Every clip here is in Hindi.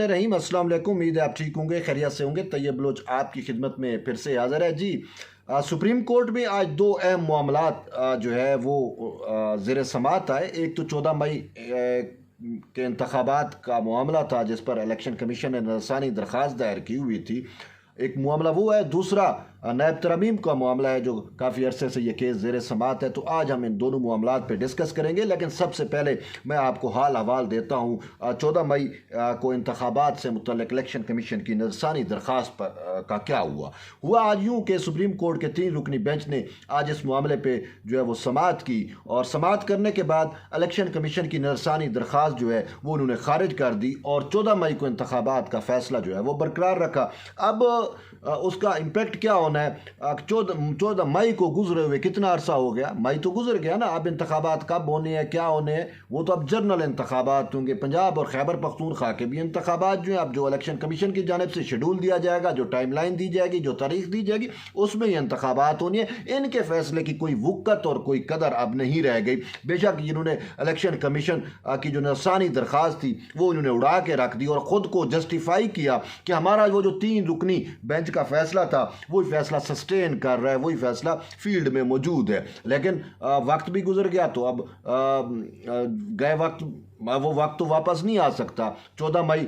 रहीम, अस्सलाम वालेकुम। उम्मीद है आप ठीक होंगे, खैरियत से होंगे। तैयब बलोच आपकी खिदमत में फिर से हाज़िर है जी। सुप्रीम कोर्ट में आज दो अहम मामलात जो है वो ज़ेर समात आए। एक तो 14 मई के इंतखाबात का मामला था जिस पर इलेक्शन कमीशन ने नज़रसानी दरख्वास्त दायर की हुई थी। एक मामला वो है, दूसरा नायब तरमीम का मामला है जो काफ़ी अरसे से ये केस ज़ेर समात है। तो आज हम इन दोनों मामलात पे डिस्कस करेंगे, लेकिन सबसे पहले मैं आपको हाल हवाल देता हूँ 14 मई को इंतखाबात से मुतल्लिक़ इलेक्शन कमीशन की नज़रसानी दरख्वास्त का क्या हुआ आज यूँ कि सुप्रीम कोर्ट के 3 रुकनी बेंच ने आज इस मामले पर जो है वो समात की, और समात करने के बाद इलेक्शन कमीशन की नज़रसानी दरख्वास्त जो है वो उन्होंने खारिज कर दी और 14 मई को इंतखाबात का फ़ैसला जो है वो बरकरार रखा। अब उसका इम्पेक्ट क्या होना है? 14 मई को गुजरे हुए कितना अरसा हो गया? मई तो गुजर गया ना। अब इंतखाबात कब होने हैं, क्या होने हैं, वो तो अब जनरल इंतखाबात होंगे। पंजाब और खैबर पख्तूनख्वा के भी इंतखाबात जो है अब जो इलेक्शन कमीशन की जानिब से शेड्यूल दिया जाएगा, जो टाइमलाइन दी जाएगी, जो तारीख दी जाएगी, उसमें ये इंतखाबात होनी है। इनके फैसले की कोई वुक्कत और कोई कदर अब नहीं रह गई। बेशक इन्होंने इलेक्शन कमीशन की जो नज़रसानी दरख्वास्त थी वो इन्होंने उड़ा के रख दी और ख़ुद को जस्टिफाई किया कि हमारा वो जो 3 रुकनी बेंच का फैसला था वही फैसला सस्टेन कर रहा है, वही फैसला फील्ड में मौजूद है। लेकिन वक्त भी गुजर गया तो अब गए वक्त, वो वक्त तो वापस नहीं आ सकता। 14 मई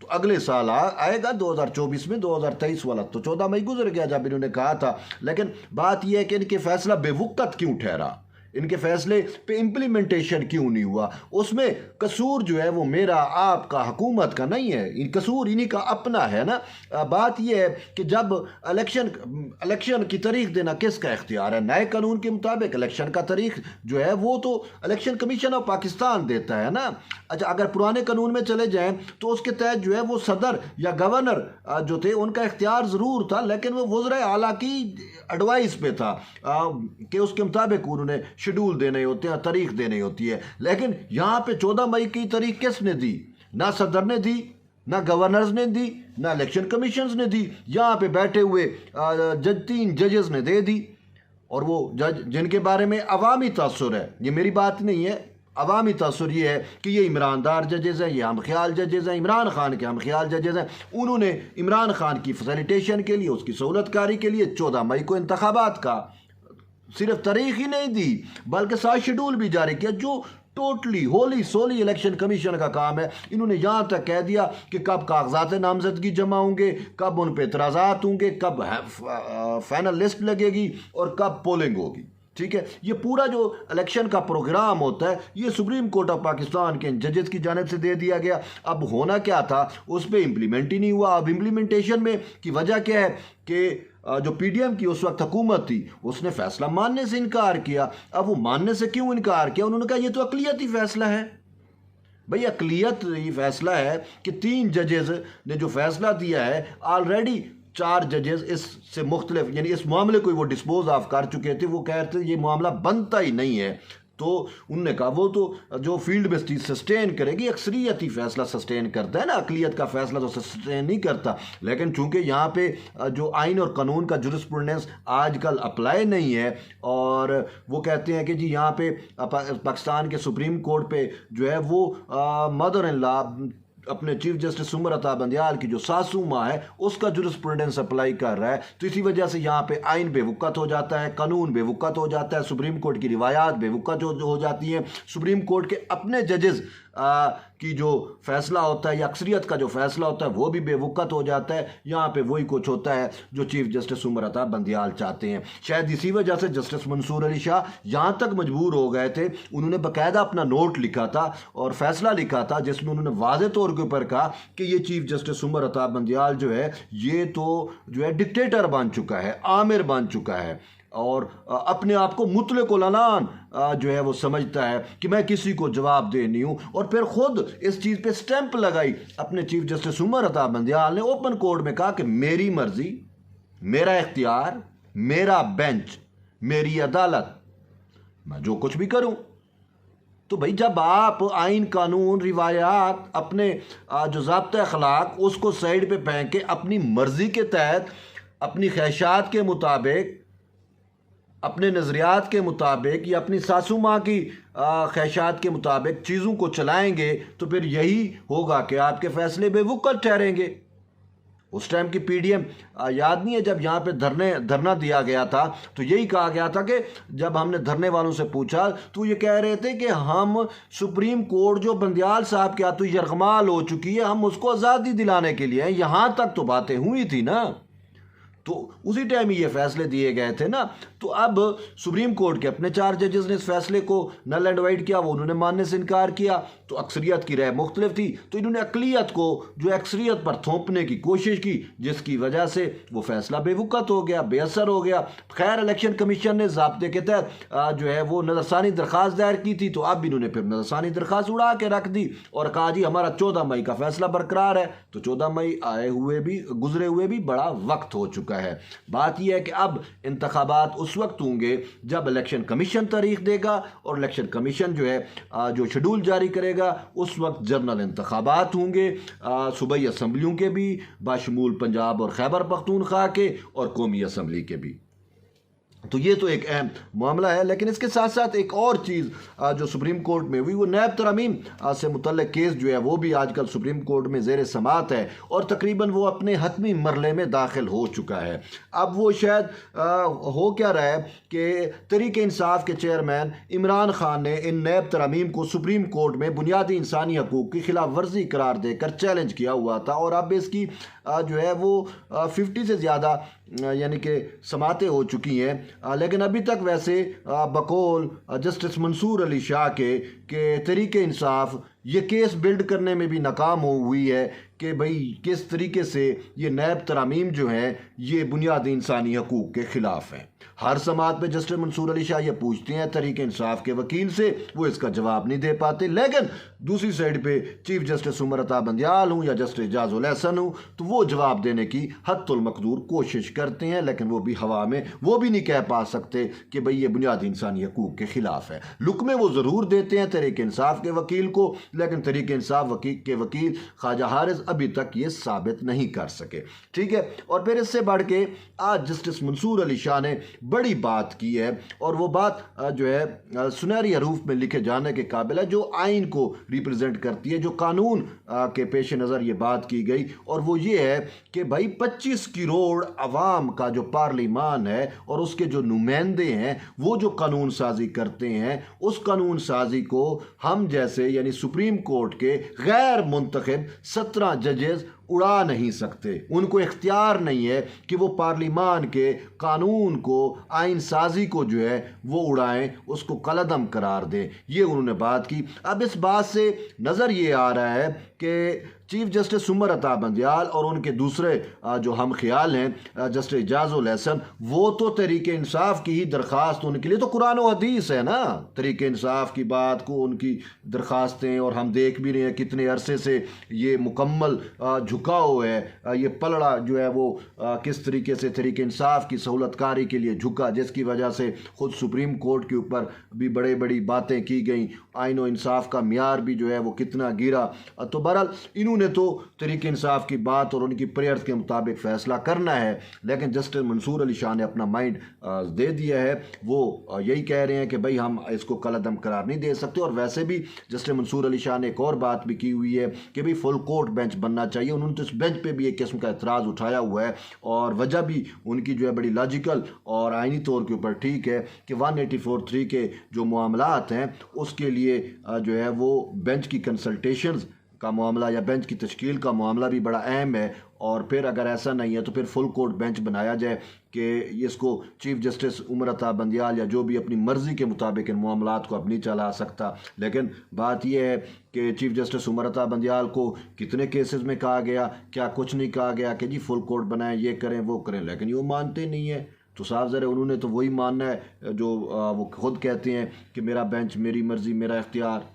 तो अगले साल आएगा 2024 में, 2023 वाला तो 14 मई गुजर गया जब इन्होंने कहा था। लेकिन बात यह है कि इनके फैसला बेवुकत क्यों ठहरा, इनके फैसले पे इम्प्लीमेंटेशन क्यों नहीं हुआ? उसमें कसूर जो है वो मेरा, आपका, हुकूमत का नहीं है, कसूर इन्हीं का अपना है ना। बात यह है कि जब इलेक्शन की तारीख देना किसका इख्तियार है? नए कानून के मुताबिक इलेक्शन का तारीख जो है वो तो इलेक्शन कमीशन ऑफ पाकिस्तान देता है ना। अच्छा, अगर पुराने कानून में चले जाएं तो उसके तहत जो है वो सदर या गवर्नर जो थे उनका इख्तियार ज़रूर था, लेकिन वो वज़ीर आला की एडवाइस पे था कि उसके मुताबिक उन्होंने शेड्यूल देने होते हैं, तारीख देनी होती है। लेकिन यहाँ पे 14 मई की तारीख किसने दी? ना सदर ने दी, ना गवर्नर्स ने दी, ना इलेक्शन कमीशन ने दी। यहाँ पे बैठे हुए 3 जजेस ने दे दी, और वो जज जिनके बारे में अवामी तासुर है, ये मेरी बात नहीं है, अवामी तासुर ये है कि ये इमरानदार जजेज़ हैं, ये हम ख्याल जजेज़ हैं, इमरान खान के हम ख्याल जजेज़ हैं। उन्होंने इमरान खान की फैसिलिटेशन के लिए, उसकी सहूलतकारी के लिए 14 मई को इंतखाबात का सिर्फ तारीख ही नहीं दी बल्कि साथ शेड्यूल भी जारी किया, जो टोटली होली सोली इलेक्शन कमीशन का काम है। इन्होंने यहाँ तक कह दिया कि कब कागजात नामजदगी जमा होंगे, कब उन पर एतराज़ात होंगे, कब फाइनल लिस्ट लगेगी और कब पोलिंग होगी। ठीक है, ये पूरा जो इलेक्शन का प्रोग्राम होता है ये सुप्रीम कोर्ट ऑफ पाकिस्तान के जजेस की जानिब से दे दिया गया। अब होना क्या था उस पर इम्प्लीमेंट ही नहीं हुआ। अब इम्प्लीमेंटेशन में की वजह क्या है कि जो पीडीएम की उस वक्त हुकूमत थी उसने फैसला मानने से इनकार किया। अब वो मानने से क्यों इनकार किया? उन्होंने कहा ये तो अक़लियती फैसला है। भाई अक़लियत ये फैसला है कि 3 जजेस ने जो फैसला दिया है, ऑलरेडी 4 जजेस इससे मुख्तलिफ, यानी इस मामले को वो डिस्पोज ऑफ कर चुके थे। वो कह रहे थे ये मामला बनता ही नहीं है। तो उन्होंने कहा वो तो जो फील्ड में चीज़ सस्टेन करेगी, अक्सरियत ही फैसला सस्टेन करता है ना, अक़लियत का फैसला तो सस्टेन नहीं करता। लेकिन चूंकि यहाँ पे जो आइन और कानून का जुरिस्प्रूडेंस आजकल अप्लाई नहीं है, और वो कहते हैं कि जी यहाँ पे पाकिस्तान के सुप्रीम कोर्ट पे जो है वो मदर इन लॉ अपने चीफ जस्टिस उमर अता बंदियाल की जो सासू माँ है उसका जुरिस्प्रूडेंस अप्लाई कर रहा है। तो इसी वजह से यहाँ पे आइन बेवुकत हो जाता है, कानून बेवुकत हो जाता है, सुप्रीम कोर्ट की रिवायात बेवुकत हो जाती हैं। सुप्रीम कोर्ट के अपने जजेस की जो फैसला होता है या अक्सरियत का जो फैसला होता है वो भी बेवुकत हो जाता है। यहाँ पे वही कुछ होता है जो चीफ जस्टिस उमर अता बंदियाल चाहते हैं। शायद इसी वजह से जस्टिस मंसूर अली शाह यहाँ तक मजबूर हो गए थे, उन्होंने बाकायदा अपना नोट लिखा था और फैसला लिखा था जिसमें उन्होंने वाज़े तौर के ऊपर कहा कि ये चीफ जस्टिस उमर अता बंदियाल जो है ये तो जो है डिक्टेटर बन चुका है, आमिर बन चुका है, और अपने आप को मुतलक अलान जो है वो समझता है कि मैं किसी को जवाब दे नहीं हूँ। और फिर खुद इस चीज़ पे स्टैंप लगाई अपने चीफ जस्टिस उमर अता बंदियाल ने ओपन कोर्ट में, कहा कि मेरी मर्जी, मेरा इख्तियार, मेरा बेंच, मेरी अदालत, मैं जो कुछ भी करूँ। तो भाई जब आप आइन कानून रिवायात अपने जो ज़ाब्ता अखलाक उसको साइड पे फेंक के अपनी मर्ज़ी के तहत अपनी ख्वाहिशात के मुताबिक अपने नज़रियात के मुताबिक या अपनी सासू माँ की ख्वाहिशात के मुताबिक चीज़ों को चलाएंगे तो फिर यही होगा कि आपके फ़ैसले बेवकूफ़ ठहरेंगे। उस टाइम की पीडीएम याद नहीं है, जब यहाँ पे धरना दिया गया था तो यही कहा गया था कि जब हमने धरने वालों से पूछा तो ये कह रहे थे कि हम सुप्रीम कोर्ट जो बंदियाल साहब के हाथों यरगमाल हो चुकी है, हम उसको आज़ादी दिलाने के लिए हैं। यहाँ तक तो बातें हुई थी ना, तो उसी टाइम ये फैसले दिए गए थे ना। तो अब सुप्रीम कोर्ट के अपने 4 जजेस ने इस फैसले को नल एंड वाइड किया, वो उन्होंने मानने से इनकार किया। तो अक्सरियत की राय मुख्तलिफ थी, तो इन्होंने अकलियत को जो अक्सरियत पर थोपने की कोशिश की, जिसकी वजह से वो फैसला बेवकूफ़ हो गया, बेअसर हो गया। खैर इलेक्शन कमीशन ने ज़ाब्ते के तहत जो है वो नज़रसानी दरख्वास्त दायर की थी, तो अब इन्होंने फिर नज़रसानी दरख्वास्त उड़ा के रख दी और कहा जी हमारा 14 मई का फैसला बरकरार है। तो 14 मई गुजरे हुए भी बड़ा वक्त हो चुका है। बात यह है कि अब इंतखाबात उस वक्त होंगे जब इलेक्शन कमीशन तारीख देगा, और इलेक्शन कमीशन जो है जो शेड्यूल जारी करेगा उस वक्त जनरल इंतखाबात होंगे, सूबाई असम्बलियों के भी, बाशमूल पंजाब और खैबर पख्तूनख्वा के और कौमी असम्बली के भी। तो ये तो एक अहम मामला है। लेकिन इसके साथ साथ एक और चीज़ जो सुप्रीम कोर्ट में हुई, वो नैब तरमीम से मुतल्लिक़ केस जो है वो भी आजकल सुप्रीम कोर्ट में ज़ेर समाअत है और तकरीबन वो अपने हतमी मरले में दाखिल हो चुका है। अब वो शायद हो क्या रहा है कि तहरीक इंसाफ के चेयरमैन इमरान खान ने इन नैब तरमीम को सुप्रीम कोर्ट में बुनियादी इंसानी हकूक़ की खिलाफ वर्जी करार देकर चैलेंज किया हुआ था, और अब इसकी जो है वो 50 से ज़्यादा यानी कि समातें हो चुकी हैं। लेकिन अभी तक वैसे बकौल जस्टिस मंसूर अली शाह के तरीके इंसाफ ये केस बिल्ड करने में भी नाकाम हुई है कि भाई किस तरीके से ये नैब तरामीम जो हैं ये बुनियादी इंसानी हकूक़ के ख़िलाफ़ हैं। हर समात पे जस्टिस मंसूर अली शाह ये पूछते हैं तहरीक इंसाफ के वकील से, वो इसका जवाब नहीं दे पाते। लेकिन दूसरी साइड पे चीफ जस्टिस उमर अता बंदियाल हूँ या जस्टिस एजाजुल एहसन हूँ, तो वो जवाब देने की हद्दुल मकदूर कोशिश करते हैं, लेकिन वो भी हवा में, वो भी नहीं कह पा सकते कि भाई ये बुनियादी इंसानी हकूक़ के ख़िलाफ़ है। लुकमे वो ज़रूर देते हैं तहरीक इंसाफ के वकील को, लेकिन तहरीक इंसाफ के वकील ख्वाजा हारिस अभी तक ये साबित नहीं कर सके। ठीक है, और फिर इससे बढ़ के आज जस्टिस मंसूर अली शाह ने बड़ी बात की है, और वो बात जो है सुनहरी हरूफ में लिखे जाने के काबिल है, जो आइन को रिप्रेजेंट करती है, जो कानून के पेश नज़र ये बात की गई, और वो ये है कि भाई 25 करोड़ अवाम का जो पार्लिमान है और उसके जो नुमाइंदे हैं वो जो कानून साजी करते हैं, उस कानून साजी को हम जैसे यानी सुप्रीम कोर्ट के गैर मुंतखब 17 जजेस उड़ा नहीं सकते। उनको इख्तियार नहीं है कि वो पार्लिमान के कानून को, आइन साजी को जो है वो उड़ाएं, उसको कलअदम करार दें। ये उन्होंने बात की। अब इस बात से नज़र ये आ रहा है कि चीफ जस्टिस उमर अता बंदियाल और उनके दूसरे जो हम ख्याल हैं जस्टिस एजाजुल एहसन, वो तो तहरीक इंसाफ की ही दरख्वास्त, उनके लिए तो कुरान व हदीस है ना तहरीक इंसाफ की बात को, उनकी दरख्वास्तें, और हम देख भी रहे हैं कितने अरसे से ये मुकम्मल झुकाव है, ये पलड़ा जो है वो किस तरीके से तहरीक इंसाफ की सहूलतकारी के लिए झुका, जिसकी वजह से ख़ुद सुप्रीम कोर्ट के ऊपर भी बड़ी बातें की गई, आइन व इंसाफ का मियार भी जो है वो कितना गिरा। तो बहरहाल इन्होंने तो तहरीक इंसाफ की बात और उनकी प्रेयर्स के मुताबिक फ़ैसला करना है, लेकिन जस्टिस मंसूर अली शाह ने अपना माइंड दे दिया है। वो यही कह रहे हैं कि भाई हम इसको कलअदम करार नहीं दे सकते। और वैसे भी जस्टिस मंसूर अली शाह ने एक और बात भी की हुई है कि भाई फुल कोर्ट बेंच बनना चाहिए। उन्होंने तो इस बेंच पे भी एक किस्म का एतराज़ उठाया हुआ है, और वजह भी उनकी जो है बड़ी लॉजिकल और आइनी तौर के ऊपर ठीक है कि 184(3) के जो मामलात हैं उसके लिए जो है वो बेंच की कंसल्टेशंस का मामला या बेंच की तश्कील का मामला भी बड़ा अहम है। और फिर अगर ऐसा नहीं है तो फिर फुल कोर्ट बेंच बनाया जाए कि इसको चीफ जस्टिस उमर अता बंदियाल या जो भी अपनी मर्ज़ी के मुताबिक इन मामलात को अब नहीं चला सकता। लेकिन बात यह है कि चीफ जस्टिस उमर अता बंदियाल को कितने केसेस में कहा गया, क्या कुछ नहीं कहा गया कि जी फुल कोर्ट बनाएं, ये करें वो करें, लेकिन वो मानते नहीं है। तो साफ ज़रा उन्होंने तो वही मानना है जो वो खुद कहते हैं कि मेरा बेंच, मेरी मर्ज़ी, मेरा इख्तियार।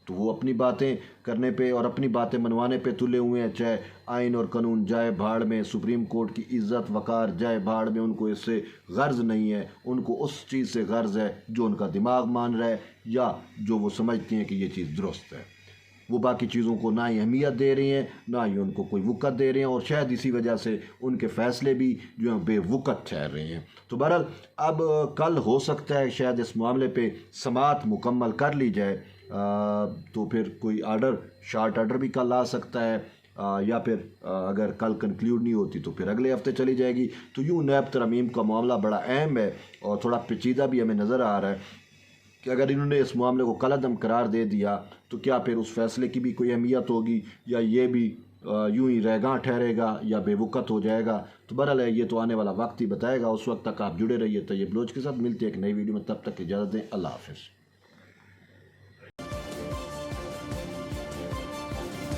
तो वो अपनी बातें करने पे और अपनी बातें मनवाने पे तुले हुए हैं, चाहे आइन और कानून जाए भाड़ में, सुप्रीम कोर्ट की इज़्ज़त वक़ार जाए भाड़ में। उनको इससे गर्ज़ नहीं है, उनको उस चीज़ से गर्ज़ है जो उनका दिमाग मान रहा है या जो वो समझती हैं कि ये चीज़ दुरुस्त है। वो बाकी चीज़ों को ना ही अहमियत दे रही हैं, ना ही उनको कोई वक़्त दे रहे हैं, और शायद इसी वजह से उनके फ़ैसले भी जो हैं बेवक़्त ठहर रहे हैं। तो बहरहाल अब कल हो सकता है शायद इस मामले पे समाअत मुकम्मल कर ली जाए, तो फिर कोई आर्डर, शॉर्ट आर्डर भी कल आ सकता है, या फिर अगर कल कंक्लूड नहीं होती तो फिर अगले हफ्ते चली जाएगी। तो यूँ नैब तरमीम का मामला बड़ा अहम है और थोड़ा पेचीदा भी हमें नज़र आ रहा है कि अगर इन्होंने इस मामले को कलअदम करार दे दिया तो क्या फिर उस फैसले की भी कोई अहमियत होगी, या ये भी यूं ही रहगां ठहरेगा या बेवक़्त हो जाएगा। तो बहरहाल ये तो आने वाला वक्त ही बताएगा। उस वक्त तक आप जुड़े रहिए तैयब बलोच के साथ। मिलते हैं एक नई वीडियो में, तब तक इजाज़त दें। अल्लाह हाफ़िज़।